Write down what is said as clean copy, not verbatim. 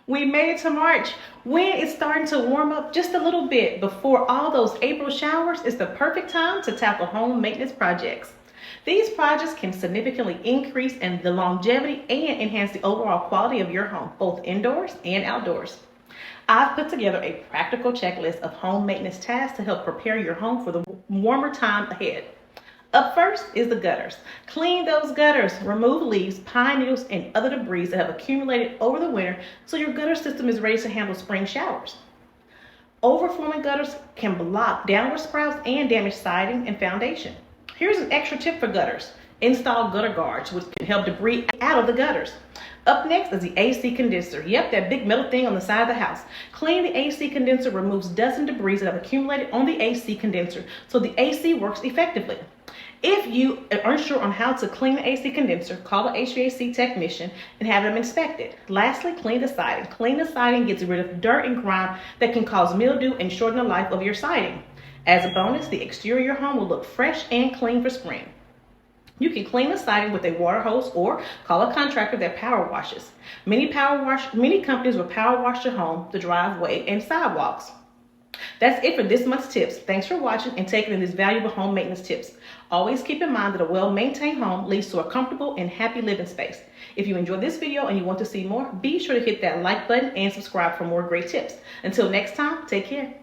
We made it to March. When it's starting to warm up just a little bit before all those April showers, it's the perfect time to tackle home maintenance projects. These projects can significantly increase in the longevity and enhance the overall quality of your home, both indoors and outdoors. I've put together a practical checklist of home maintenance tasks to help prepare your home for the warmer time ahead. Up first is the gutters. Clean those gutters. Remove leaves, pine needles, and other debris that have accumulated over the winter so your gutter system is ready to handle spring showers. Overflowing gutters can block downward sprouts and damage siding and foundation. Here's an extra tip for gutters. Install gutter guards, which can help debris out of the gutters. Up next is the AC condenser. Yep, that big metal thing on the side of the house. Cleaning the AC condenser removes dust and debris that have accumulated on the AC condenser so the AC works effectively. If you are unsure on how to clean the AC condenser, call an HVAC technician and have them inspected. Lastly, clean the siding. Clean the siding gets rid of dirt and grime that can cause mildew and shorten the life of your siding. As a bonus, the exterior of your home will look fresh and clean for spring. You can clean the siding with a water hose or call a contractor that power washes. Many companies will power wash your home, the driveway, and sidewalks. That's it for this month's tips. Thanks for watching and taking in these valuable home maintenance tips. Always keep in mind that a well-maintained home leads to a comfortable and happy living space. If you enjoyed this video and you want to see more, be sure to hit that like button and subscribe for more great tips. Until next time, take care.